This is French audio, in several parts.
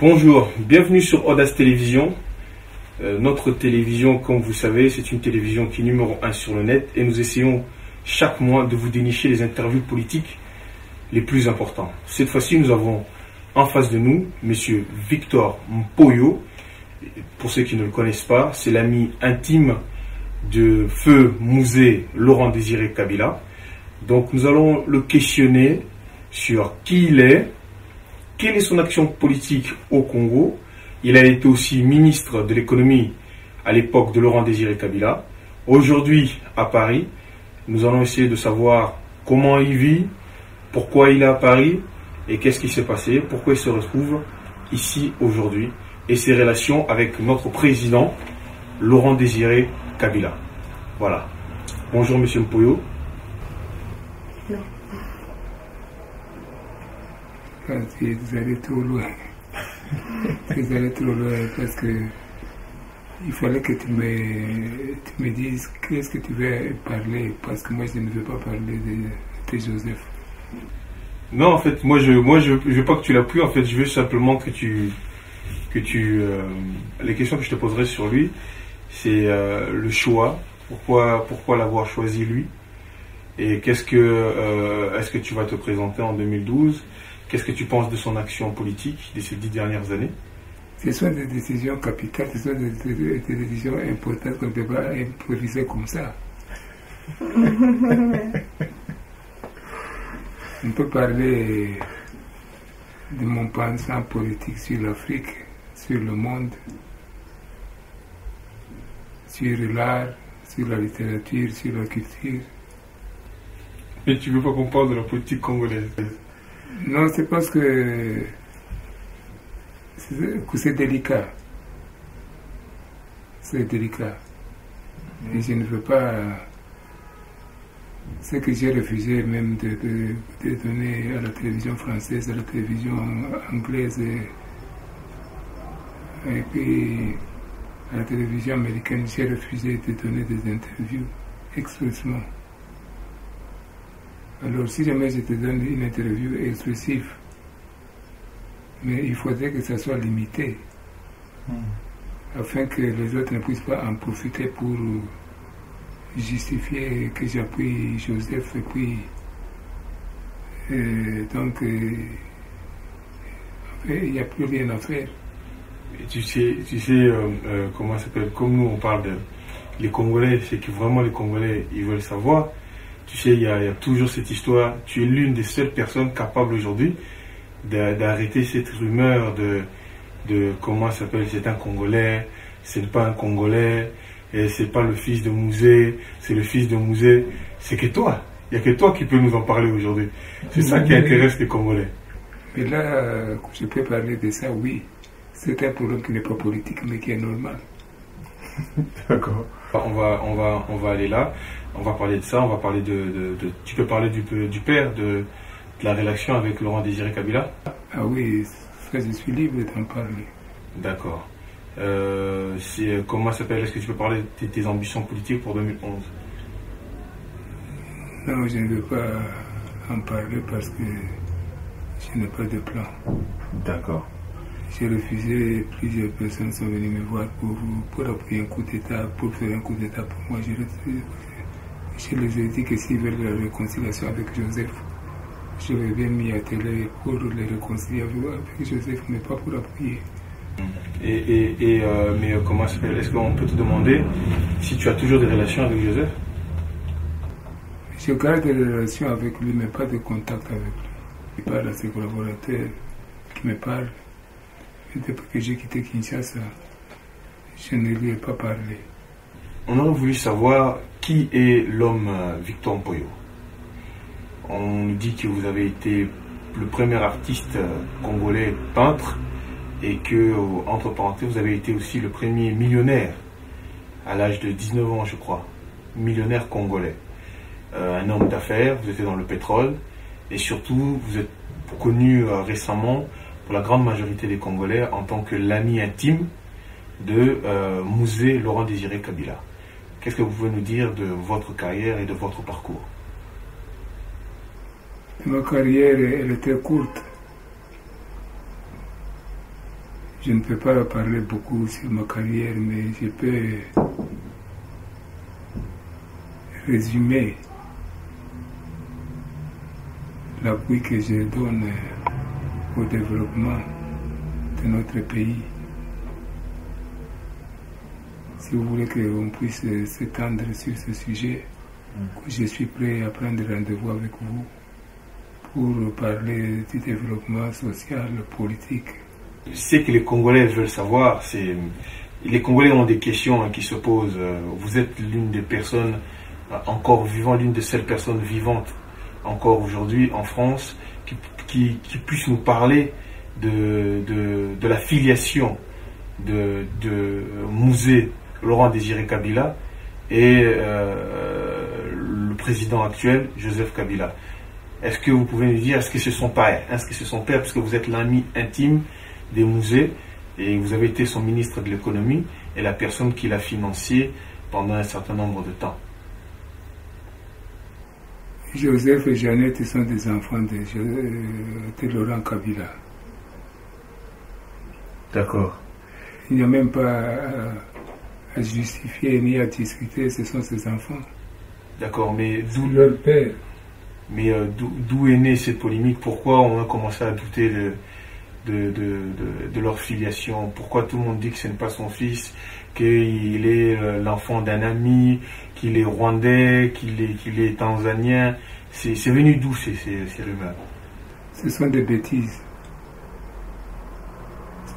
Bonjour, bienvenue sur Audace Télévision. Notre télévision, comme vous savez, c'est une télévision qui est numéro 1 sur le net et nous essayons chaque mois de vous dénicher les interviews politiques les plus importantes. Cette fois-ci, nous avons en face de nous M. Victor Mpoyo. Pour ceux qui ne le connaissent pas, c'est l'ami intime de feu Mouzé Laurent Désiré Kabila. Donc nous allons le questionner sur qui il est, quelle est son action politique au Congo. Il a été aussi ministre de l'économie à l'époque de Laurent Désiré Kabila. Aujourd'hui, à Paris, nous allons essayer de savoir comment il vit, pourquoi il est à Paris et qu'est-ce qui s'est passé, pourquoi il se retrouve ici aujourd'hui et ses relations avec notre président Laurent Désiré Kabila. Voilà. Bonjour Monsieur Mpoyo. Non. Vous allez trop loin. Vous allez trop loin parce que il fallait que tu me dises qu'est-ce que tu veux parler, parce que moi je ne veux pas parler de Joseph. Non, en fait, moi je veux pas que tu l'appuies. En fait, je veux simplement que les questions que je te poserai sur lui, c'est le choix, pourquoi l'avoir choisi lui, et est-ce que tu vas te présenter en 2012? Qu'est-ce que tu penses de son action politique de ces 10 dernières années? Ce sont des décisions capitales, ce sont des décisions importantes qu'on ne peut pas improviser comme ça. On peut parler de mon pensant politique sur l'Afrique, sur le monde, sur l'art, sur la littérature, sur la culture. Mais tu ne veux pas qu'on parle de la politique congolaise? Non, c'est parce que c'est délicat. C'est délicat. Et je ne veux pas... Ce que j'ai refusé même de donner à la télévision française, à la télévision anglaise et puis à la télévision américaine, j'ai refusé de donner des interviews expressément. Alors si jamais je te donne une interview exclusive, mais il faudrait que ça soit limité, afin que les autres ne puissent pas en profiter pour justifier que j'appuie Joseph, et puis donc il n'y a plus rien à faire. Et tu sais comment ça s'appelle, comme nous on parle les Congolais, c'est que vraiment les Congolais ils veulent savoir. Tu sais, il y a toujours cette histoire. Tu es l'une des seules personnes capables aujourd'hui d'arrêter cette rumeur de comment ça s'appelle, c'est un Congolais, c'est pas un Congolais, et c'est pas le fils de Mouzé, c'est le fils de Mouzé. C'est que toi. Il n'y a que toi qui peux nous en parler aujourd'hui. C'est ça qui intéresse les Congolais. Mais là, je peux parler de ça, oui. C'est un problème qui n'est pas politique, mais qui est normal. D'accord. On va aller là. On va parler de ça. On va parler tu peux parler du père, de la relation avec Laurent Désiré Kabila? Ah oui, ça, je suis libre d'en parler. D'accord. Comment ça s'appelle? Est-ce que tu peux parler de tes ambitions politiques pour 2011? Non, je ne veux pas en parler parce que je n'ai pas de plan. D'accord. J'ai refusé, plusieurs personnes sont venues me voir pour appuyer un coup d'État, pour faire un coup d'État pour moi. Je les ai dit que s'ils veulent la réconciliation avec Joseph, je vais bien m'y atteler pour les réconcilier avec Joseph, mais pas pour appuyer. Mais comment ça s'appelle? Est-ce qu'on peut te demander si tu as toujours des relations avec Joseph? Je garde des relations avec lui, mais pas de contact avec lui. Il parle à ses collaborateurs qui me parlent. Et depuis que j'ai quitté Kinshasa, je ne lui ai pas parlé. On aurait voulu savoir qui est l'homme Victor Mpoyo. On nous dit que vous avez été le premier artiste congolais peintre et que, entre parenthèses, vous avez été aussi le premier millionnaire à l'âge de 19 ans, je crois. Millionnaire congolais. Un homme d'affaires, vous étiez dans le pétrole et surtout, vous êtes connu récemment pour la grande majorité des Congolais en tant que l'ami intime de Mouzé Laurent Désiré Kabila. Qu'est-ce que vous pouvez nous dire de votre carrière et de votre parcours? Ma carrière, elle était courte. Je ne peux pas parler beaucoup sur ma carrière, mais je peux résumer l'appui que je donne au développement de notre pays. Si vous voulez qu'on puisse s'étendre sur ce sujet, je suis prêt à prendre rendez-vous avec vous pour parler du développement social, politique. Ce que les Congolais veulent savoir, c'est... Les Congolais ont des questions qui se posent. Vous êtes l'une des personnes encore vivantes, l'une des seules personnes vivantes encore aujourd'hui en France qui puisse nous parler de la filiation de Mouzé Laurent-Désiré Kabila et le président actuel, Joseph Kabila. Est-ce que vous pouvez nous dire, est-ce que c'est son père, est-ce que c'est son père, parce que vous êtes l'ami intime des Mouzé et vous avez été son ministre de l'économie et la personne qui l'a financé pendant un certain nombre de temps? Joseph et Jeannette sont des enfants de Laurent Kabila. D'accord. Il n'y a même pas à justifier ni à discuter, ce sont ses enfants. D'accord, mais d'où leur père? Mais d'où est née cette polémique? Pourquoi on a commencé à douter de leur filiation? Pourquoi tout le monde dit que ce n'est pas son fils, qu'il est l'enfant d'un ami, qu'il est rwandais, qu'il est tanzanien? C'est venu d'où ces rumeurs? Ce sont des bêtises.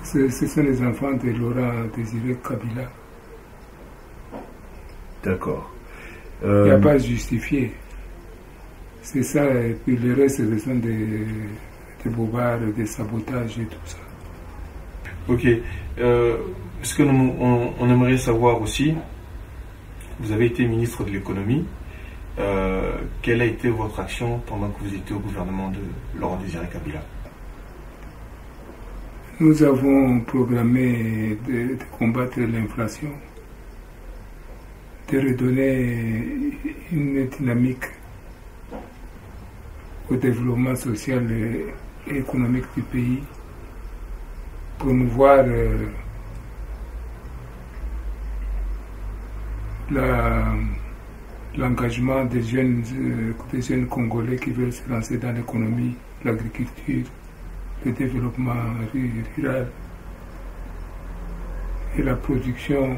Ce sont les enfants de Laurent Désiré Kabila. D'accord. Il n'y a pas à justifier. C'est ça, et puis le reste, ce sont des bobards, des sabotages et tout ça. Ok. Ce que on aimerait savoir aussi, vous avez été ministre de l'économie. Quelle a été votre action pendant que vous étiez au gouvernement de Laurent-Désiré Kabila? Nous avons programmé de combattre l'inflation, de redonner une dynamique au développement social et économique du pays, promouvoir l'engagement des jeunes Congolais qui veulent se lancer dans l'économie, l'agriculture, le développement rural et la production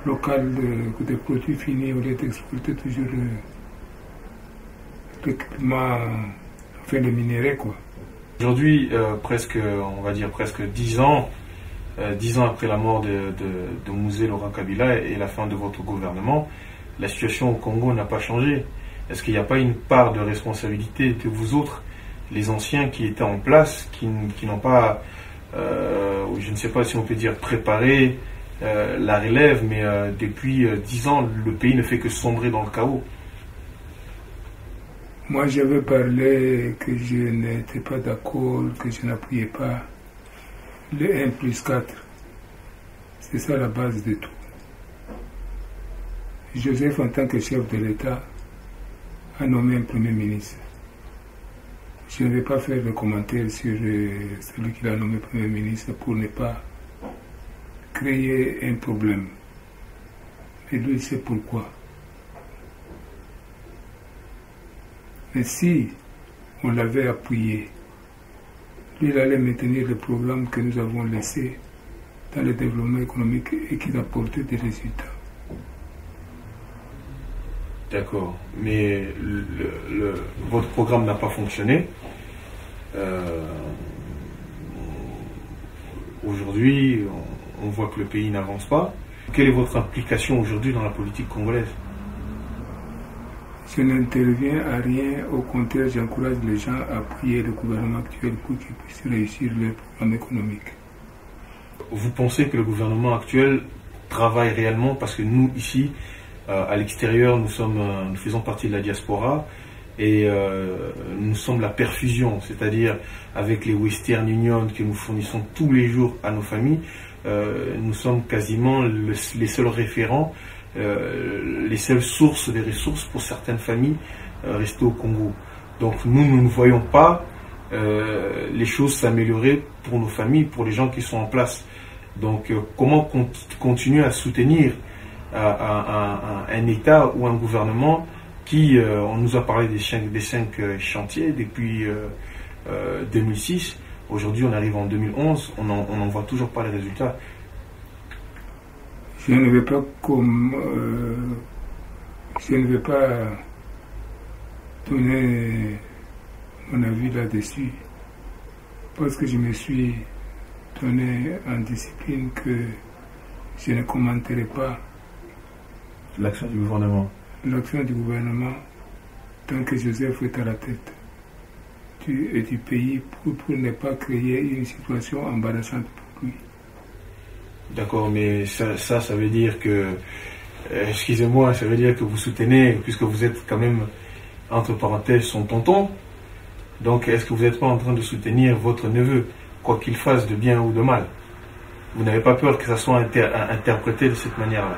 locale de produits finis au lieu d'exporter toujours l'équipement, enfin les minéraux, quoi. Aujourd'hui, on va dire presque 10 ans après la mort de Mouzé Laurent Kabila et la fin de votre gouvernement, la situation au Congo n'a pas changé. Est-ce qu'il n'y a pas une part de responsabilité de vous autres, les anciens qui étaient en place, qui n'ont pas, je ne sais pas si on peut dire préparé la relève, mais depuis 10 ans, le pays ne fait que sombrer dans le chaos? Moi, j'avais parlé que je n'étais pas d'accord, que je n'appuyais pas le 1+4. C'est ça la base de tout. Joseph, en tant que chef de l'État, a nommé un Premier ministre. Je ne vais pas faire de commentaire sur celui qui l'a nommé Premier ministre pour ne pas créer un problème. Mais lui, il sait pourquoi. Mais si on l'avait appuyé, lui, il allait maintenir le programme que nous avons laissé dans le développement économique et qui a porté des résultats. D'accord, mais votre programme n'a pas fonctionné. Aujourd'hui, on voit que le pays n'avance pas. Quelle est votre implication aujourd'hui dans la politique congolaise? Je n'interviens à rien, au contraire, j'encourage les gens à appuyer le gouvernement actuel pour qu'il puisse réussir leur programme économique. Vous pensez que le gouvernement actuel travaille réellement? Parce que nous, ici, à l'extérieur, nous faisons partie de la diaspora et nous sommes la perfusion, c'est-à-dire avec les Western Union que nous fournissons tous les jours à nos familles, nous sommes quasiment les seuls référents, les seules sources des ressources pour certaines familles restées au Congo. Donc nous ne voyons pas les choses s'améliorer pour nos familles, pour les gens qui sont en place. Donc comment continuer à soutenir un État ou un gouvernement qui, on nous a parlé des 5 chantiers depuis 2006, aujourd'hui on arrive en 2011, on n'en voit toujours pas les résultats. Je ne vais pas donner mon avis là-dessus, parce que je me suis donné en discipline que je ne commenterai pas l'action du gouvernement. L'action du gouvernement tant que Joseph est à la tête du pays pour ne pas créer une situation embarrassante pour lui. D'accord, mais ça veut dire que, excusez-moi, ça veut dire que vous soutenez, puisque vous êtes quand même, entre parenthèses, son tonton. Donc, est-ce que vous n'êtes pas en train de soutenir votre neveu, quoi qu'il fasse de bien ou de mal? Vous n'avez pas peur que ça soit interprété de cette manière-là?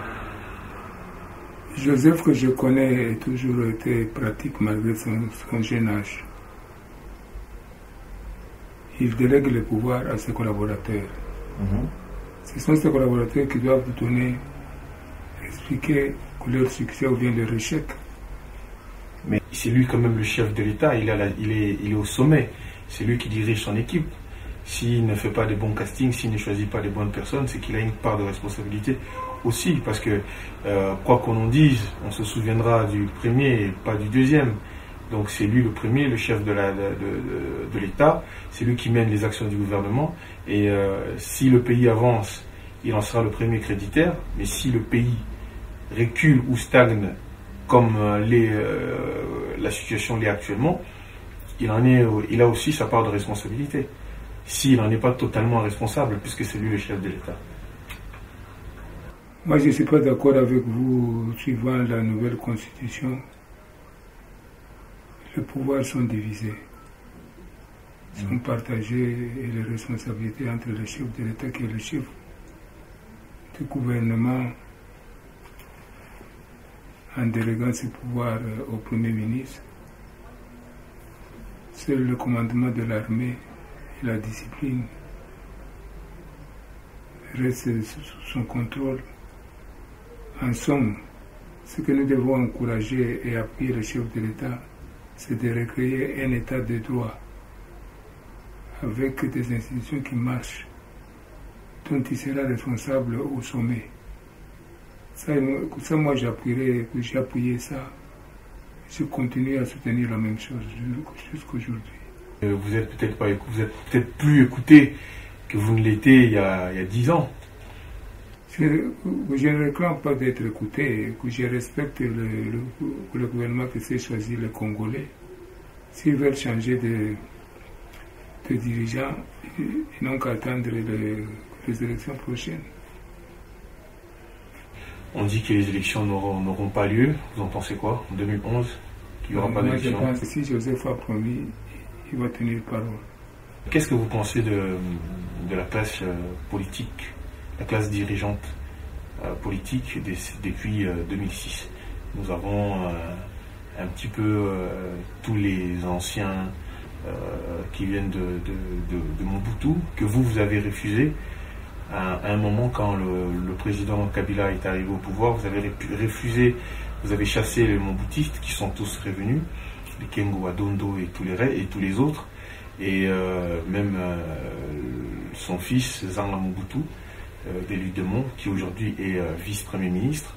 Joseph, que je connais, a toujours été pratique malgré son jeune âge. Il délègue le pouvoir à ses collaborateurs. Ce sont ces collaborateurs qui doivent vous donner, expliquer leur succès ou bien leur échec. Mais c'est lui quand même le chef de l'État, il est au sommet. C'est lui qui dirige son équipe. S'il ne fait pas de bons castings, s'il ne choisit pas les bonnes personnes, c'est qu'il a une part de responsabilité aussi. Parce que, quoi qu'on en dise, on se souviendra du premier et pas du deuxième. Donc c'est lui le premier, le chef de l'État, c'est lui qui mène les actions du gouvernement. Et si le pays avance, il en sera le premier créditaire. Mais si le pays recule ou stagne, comme la situation l'est actuellement, il a aussi sa part de responsabilité. S'il n'en est pas totalement responsable, puisque c'est lui le chef de l'État. Moi, je ne suis pas d'accord avec vous, suivant la nouvelle constitution. Les pouvoirs sont divisés, sont partagés, et les responsabilités entre le chef de l'État qui est le chef du gouvernement, en déléguant ses pouvoirs au Premier ministre. Seul le commandement de l'armée et la discipline restent sous son contrôle. En somme, ce que nous devons encourager et appuyer le chef de l'État, c'est de recréer un État de droit avec des institutions qui marchent, dont il sera responsable au sommet. Ça moi, j'ai appuyé ça. Je continue à soutenir la même chose jusqu'aujourd'hui. Vous êtes peut-être plus écouté que vous ne l'étiez il y a 10 ans. Je ne réclame pas d'être écouté, que je respecte le gouvernement qui s'est choisi, les Congolais. S'ils veulent changer de dirigeants, ils n'ont qu'à attendre les élections prochaines. On dit que les élections n'auront pas lieu. Vous en pensez quoi? En 2011, qu'il n'y aura pas d'élection? Je pense que si Joseph a promis, il va tenir parole. Qu'est-ce que vous pensez de la classe politique, la classe dirigeante politique depuis 2006? Nous avons un petit peu tous les anciens qui viennent de Mobutu, que vous avez refusé. À un moment, quand le président Kabila est arrivé au pouvoir, vous avez refusé, vous avez chassé les Mobutistes qui sont tous revenus, les Kengo Adondo et tous les autres, et même son fils Zanga Mobutu, d'élu de Mont, qui aujourd'hui est vice-premier ministre.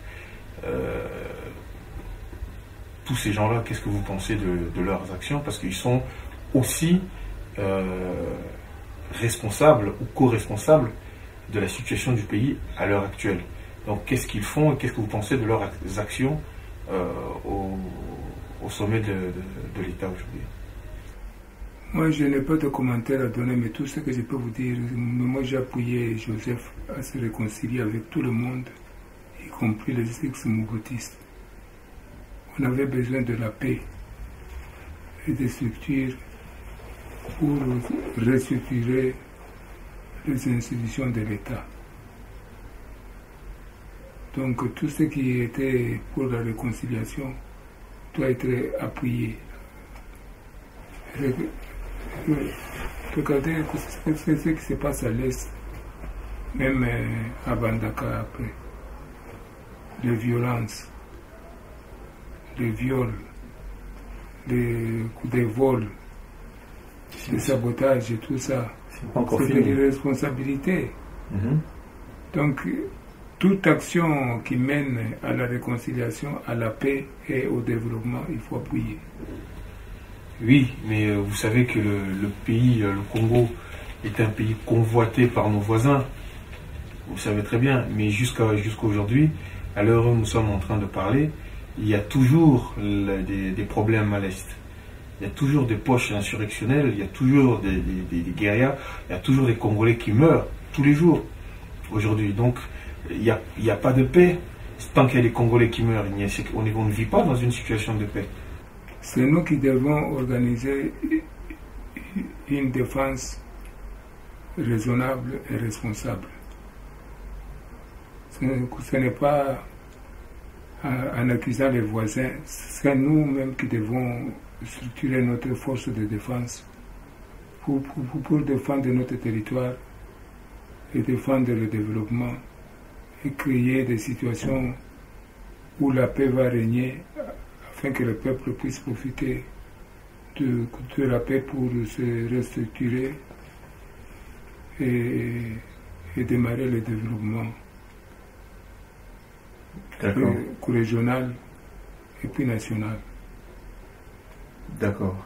Tous ces gens-là, qu'est-ce que vous pensez de leurs actions? Parce qu'ils sont aussi responsables ou co-responsables de la situation du pays à l'heure actuelle. Donc qu'est-ce qu'ils font et qu'est-ce que vous pensez de leurs actions au sommet de l'État aujourd'hui? Moi, je n'ai pas de commentaires à donner, mais tout ce que je peux vous dire, moi j'ai appuyé Joseph à se réconcilier avec tout le monde, y compris les ex-mobutistes. On avait besoin de la paix et des structures pour restructurer les institutions de l'État. Donc tout ce qui était pour la réconciliation doit être appuyé, Regardez ce qui se passe à l'Est, même à Bandaka après. Les violences, les viols, les coups de vol, les sabotages et tout ça. C'est des responsabilités. Donc, toute action qui mène à la réconciliation, à la paix et au développement, il faut appuyer. Oui, mais vous savez que le pays, le Congo, est un pays convoité par nos voisins. Vous savez très bien, mais jusqu'à aujourd'hui, à l'heure où nous sommes en train de parler, il y a toujours des problèmes à l'Est. Il y a toujours des poches insurrectionnelles, il y a toujours des guérillas, il y a toujours des Congolais qui meurent tous les jours aujourd'hui. Donc, il n'y a pas de paix. Tant qu'il y a des Congolais qui meurent, on ne vit pas dans une situation de paix. C'est nous qui devons organiser une défense raisonnable et responsable. Ce n'est pas en accusant les voisins, c'est nous-mêmes qui devons structurer notre force de défense pour défendre notre territoire et défendre le développement et créer des situations où la paix va régner afin que le peuple puisse profiter de la paix pour se restructurer et démarrer le développement régional et puis national. D'accord.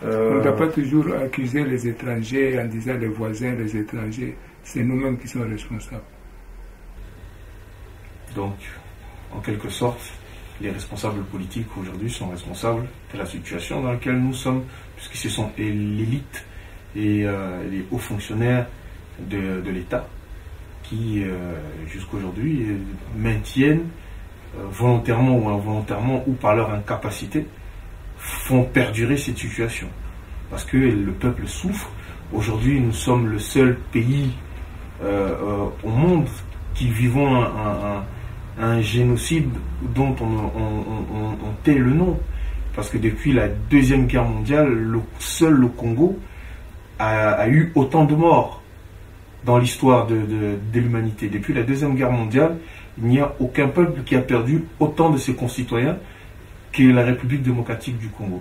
On ne doit pas toujours accuser les étrangers en disant les voisins, les étrangers. C'est nous-mêmes qui sommes responsables. Donc, en quelque sorte, les responsables politiques aujourd'hui sont responsables de la situation dans laquelle nous sommes, puisque ce sont l'élite et les hauts fonctionnaires de l'État qui, jusqu'aujourd'hui, maintiennent volontairement ou involontairement ou par leur incapacité, font perdurer cette situation. Parce que le peuple souffre. Aujourd'hui, nous sommes le seul pays au monde qui vivons un génocide dont on tait le nom. Parce que depuis la Deuxième Guerre mondiale, seul le Congo a eu autant de morts dans l'histoire de l'humanité. Depuis la Deuxième Guerre mondiale, il n'y a aucun peuple qui a perdu autant de ses concitoyens que la République démocratique du Congo.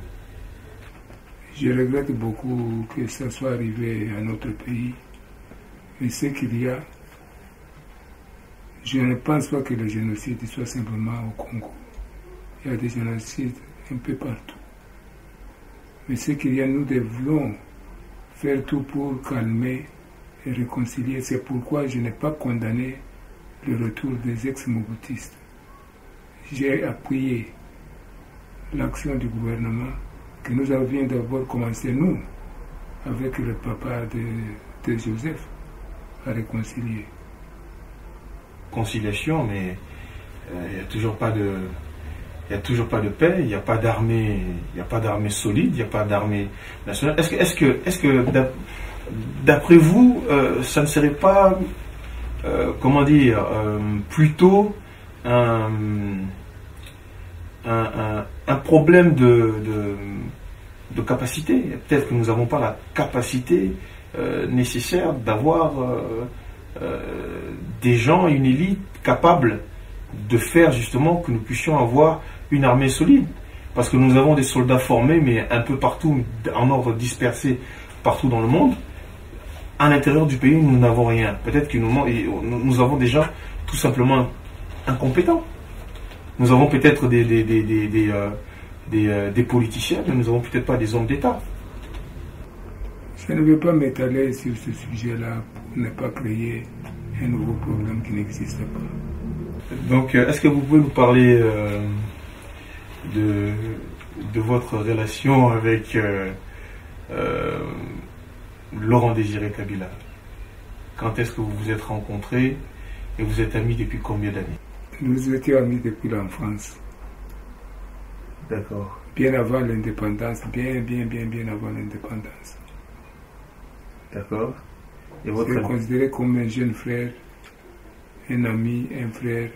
Je regrette beaucoup que ça soit arrivé à notre pays. Mais ce qu'il y a, je ne pense pas que le génocide soit simplement au Congo. Il y a des génocides un peu partout. Mais ce qu'il y a, nous devons faire tout pour calmer et réconcilier. C'est pourquoi je n'ai pas condamné le retour des ex-mobutistes. J'ai appuyé l'action du gouvernement que nous avions d'abord commencé, nous, avec le papa de Joseph, à réconcilier. Conciliation, mais il n'y a toujours pas de... Il n'y a toujours pas de paix, il n'y a pas d'armée, solide, il n'y a pas d'armée nationale. Est-ce que d'après vous, ça ne serait pas, comment dire, plutôt un problème de capacité? Peut-être que nous n'avons pas la capacité nécessaire d'avoir des gens, une élite capable de faire justement que nous puissions avoir une armée solide. Parce que nous avons des soldats formés, mais un peu partout, en ordre dispersé partout dans le monde. À l'intérieur du pays, nous n'avons rien. Peut-être que nous avons des gens tout simplement incompétents. Nous avons peut-être des politiciens, mais nous n'avons peut-être pas des hommes d'État. Je ne veux pas m'étaler sur ce sujet-là pour ne pas créer un nouveau problème qui n'existe pas. Donc, est-ce que vous pouvez nous parler de votre relation avec Laurent Désiré Kabila? Quand est-ce que vous vous êtes rencontrés et vous êtes amis depuis combien d'années? Nous étions amis depuis l'enfance. D'accord. Bien avant l'indépendance, bien avant l'indépendance. D'accord. Je suis considéré comme un jeune frère, un ami, un frère,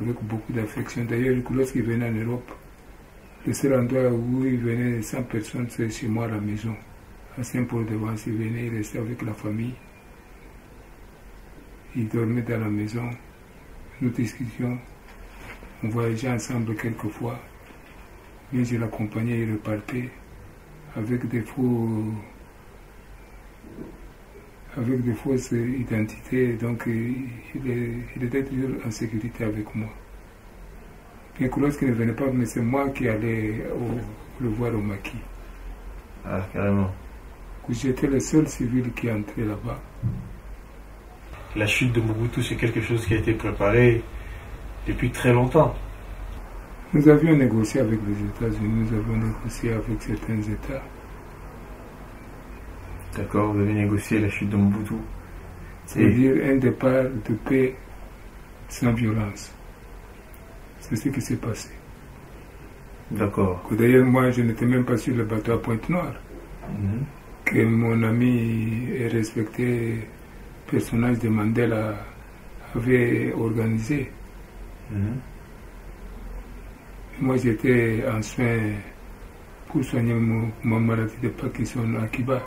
avec beaucoup d'affection. D'ailleurs, lorsqu'il venait en Europe, le seul endroit où il venait 100 personnes, c'est chez moi à la maison, à Saint-Paul-de-Vence. Il venait, il restait avec la famille. Il dormait dans la maison. Nous discutions. On voyageait ensemble quelquefois. Mais je l'accompagnais, il repartait avec des fausses identités. Donc il était toujours en sécurité avec moi. Bien que lorsqu'il ne venait pas, mais c'est moi qui allais le voir au maquis. Ah, carrément. J'étais le seul civil qui entrait là-bas. La chute de Mobutu, c'est quelque chose qui a été préparé depuis très longtemps. Nous avions négocié avec les États-Unis, nous avions négocié avec certains États. D'accord, vous avez négocié la chute de Mobutu. C'est-à-dire un départ de paix sans violence. C'est ce qui s'est passé. D'accord. D'ailleurs, moi, je n'étais même pas sur le bateau à Pointe-Noire. Que mon ami et respecté personnage de Mandela avait organisé. Moi, j'étais en soins pour soigner ma maladie de Parkinson à Kiba.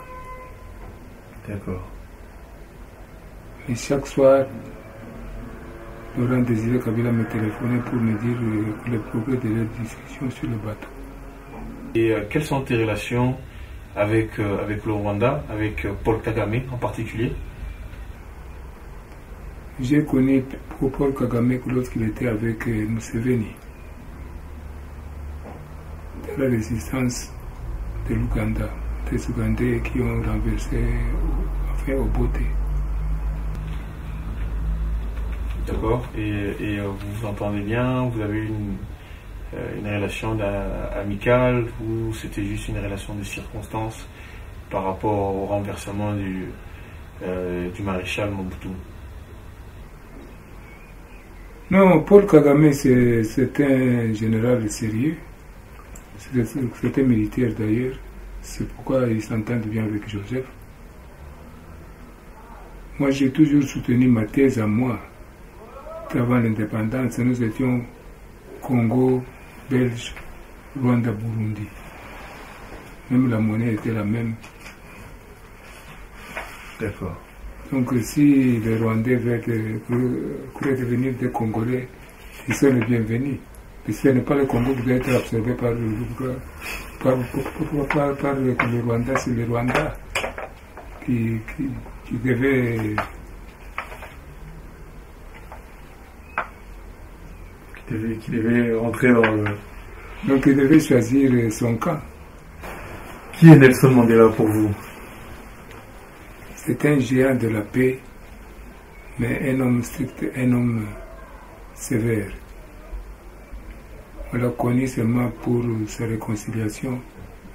D'accord. Et chaque soir, Laurent Désiré Kabila me téléphonait pour me dire le progrès de leur discussion sur le bateau. Et quelles sont tes relations avec le Rwanda, avec Paul Kagame en particulier? J'ai connu Paul Kagame lorsqu'il était avec Museveni, de la résistance de l'Ouganda, des Ougandais qui ont renversé, enfin, Obote. D'accord. Et vous vous entendez bien? Vous avez une relation amicale ou c'était juste une relation de circonstances par rapport au renversement du maréchal Mobutu? Non, Paul Kagame, c'est un général sérieux. C'était militaire d'ailleurs. C'est pourquoi il s'entend bien avec Joseph. Moi, j'ai toujours soutenu ma thèse à moi. Qu'avant l'indépendance, nous étions Congo, Belge, Rwanda, Burundi. Même la monnaie était la même. D'accord. Donc si les Rwandais veulent devenir des Congolais, ils sont les bienvenus. Et ce n'est pas le Congo qui doit être absorbé par le Rwanda, c'est le Rwanda qui devait... Qui devait rentrer dans le... Donc il devait choisir son camp. Qui est Nelson Mandela pour vous? C'est un géant de la paix, mais un homme strict, un homme sévère. On l'a connu seulement pour sa réconciliation,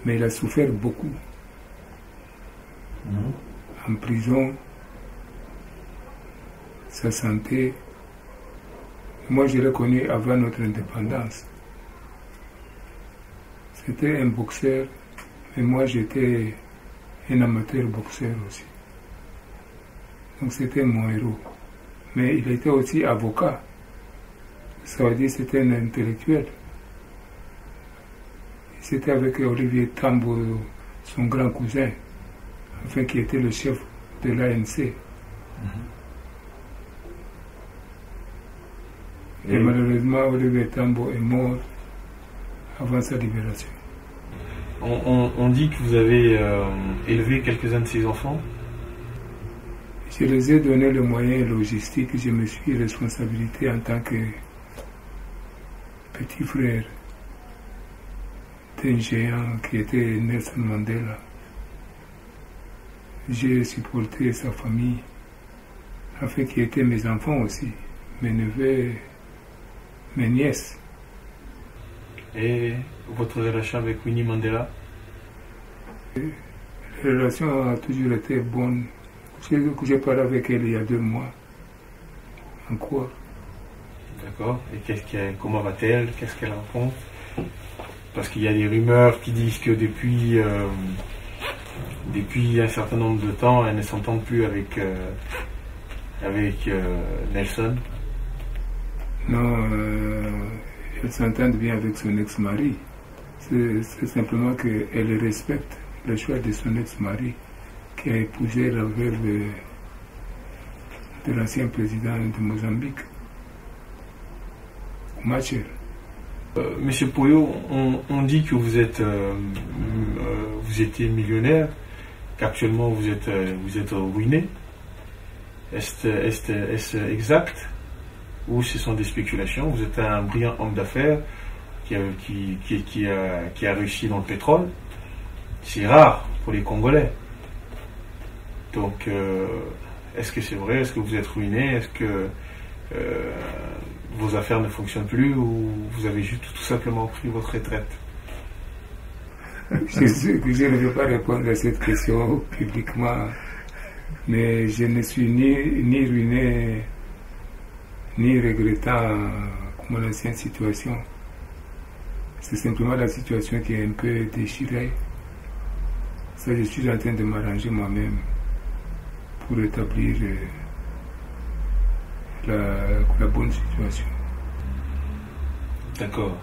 mais il a souffert beaucoup. En prison, sa santé. Moi, je l'ai connu avant notre indépendance. C'était un boxeur, et moi, j'étais un amateur boxeur aussi. Donc, c'était mon héros. Mais il était aussi avocat. Ça veut dire que c'était un intellectuel. C'était avec Olivier Tambo, son grand cousin, enfin, qui était le chef de l'ANC. Et malheureusement, Olivier Tambo est mort avant sa libération. On dit que vous avez élevé quelques-uns de ses enfants. Je les ai donné le moyen logistique. Je me suis responsabilité en tant que petit frère d'un géant qui était Nelson Mandela. J'ai supporté sa famille, enfin qui étaient mes enfants aussi, mes neveux, mes nièces. Et votre relation avec Winnie Mandela? La relation a toujours été bonne. J'ai parlé avec elle il y a 2 mois. Encore. D'accord. Et comment va-t-elle? Qu'est-ce qu'elle raconte? Parce qu'il y a des rumeurs qui disent que depuis un certain nombre de temps, elle ne s'entend plus avec Nelson. Non, elle s'entend bien avec son ex-mari. C'est simplement qu'elle le respecte. le choix de son ex-mari qui a épousé la veuve de l'ancien président de Mozambique, Macher. Monsieur Poyo, on dit que vous étiez millionnaire, qu'actuellement vous êtes ruiné. Est-ce exact ou ce sont des spéculations? Vous êtes un brillant homme d'affaires qui a réussi dans le pétrole. C'est rare pour les Congolais. Donc, est-ce que c'est vrai? Est-ce que vous êtes ruiné? Est-ce que vos affaires ne fonctionnent plus ou vous avez juste tout simplement pris votre retraite? Je ne vais pas répondre à cette question publiquement, mais je ne suis ni ruiné, ni regrettant mon ancienne situation. C'est simplement la situation qui est un peu déchirée. Ça, je suis en train de m'arranger moi-même pour établir la bonne situation. D'accord.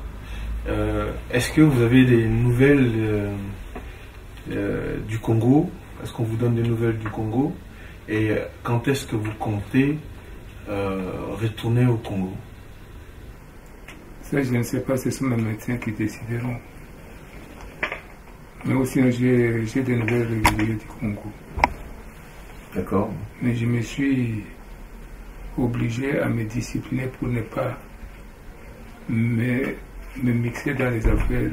Est-ce que vous avez des nouvelles du Congo? Est-ce qu'on vous donne des nouvelles du Congo? Et quand est-ce que vous comptez retourner au Congo? Ça, je ne sais pas, ce sont les médecins qui décideront. Mais aussi, j'ai des nouvelles régulières du Congo. D'accord. Mais je me suis obligé à me discipliner pour ne pas me mixer dans les affaires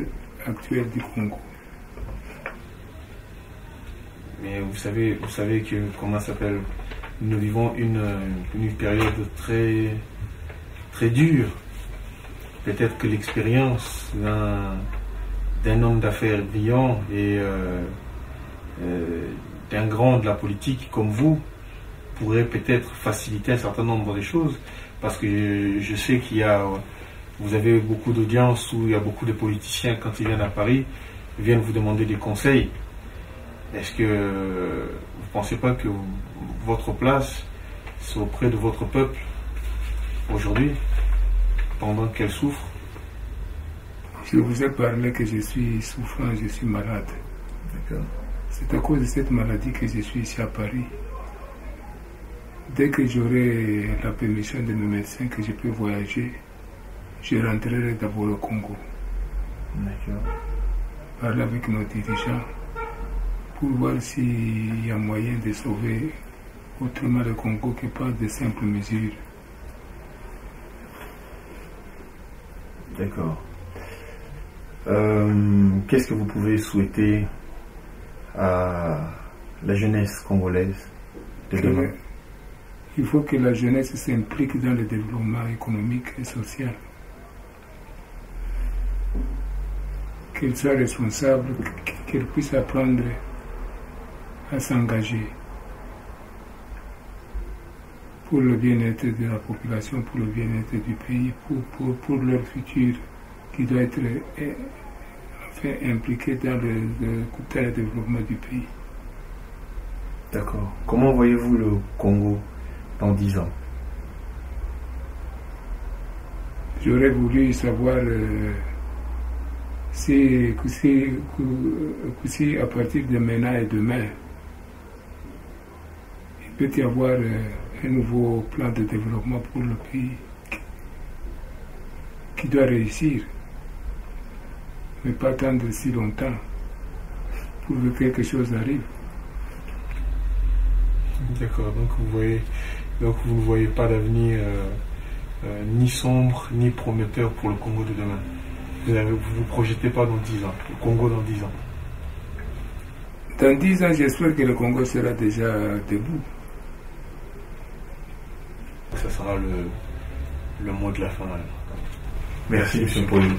actuelles du Congo. Mais vous savez que, comment ça s'appelle, nous vivons une période très, très dure. Peut-être que l'expérience d'un homme d'affaires brillant et d'un grand de la politique comme vous pourrait peut-être faciliter un certain nombre de choses, parce que je sais vous avez beaucoup d'audience où il y a beaucoup de politiciens, quand ils viennent à Paris, viennent vous demander des conseils. Est-ce que vous ne pensez pas que votre place, c'est auprès de votre peuple aujourd'hui, pendant qu'elle souffre? Je vous ai parlé que je suis souffrant, je suis malade. D'accord. C'est à cause de cette maladie que je suis ici à Paris. Dès que j'aurai la permission de mes médecins que je peux voyager, je rentrerai d'abord au Congo. D'accord. Parler avec nos dirigeants pour voir s'il y a moyen de sauver autrement le Congo que par de simples mesures. D'accord. Qu'est-ce que vous pouvez souhaiter à la jeunesse congolaise de demain? Il faut que la jeunesse s'implique dans le développement économique et social. Qu'elle soit responsable, qu'elle puisse apprendre à s'engager pour le bien-être de la population, pour le bien-être du pays, pour leur futur qui doit être impliqué dans le développement du pays. D'accord. Comment voyez-vous le Congo dans 10 ans? J'aurais voulu savoir si à partir de maintenant et demain, il peut y avoir un nouveau plan de développement pour le pays qui doit réussir, mais pas attendre si longtemps pour que quelque chose arrive. D'accord, donc vous ne voyez pas d'avenir ni sombre ni prometteur pour le Congo de demain. Vous ne vous projetez pas dans 10 ans, le Congo dans 10 ans. Dans 10 ans, j'espère que le Congo sera déjà debout. Ça sera le mot de la fin. Merci, M. Poyo.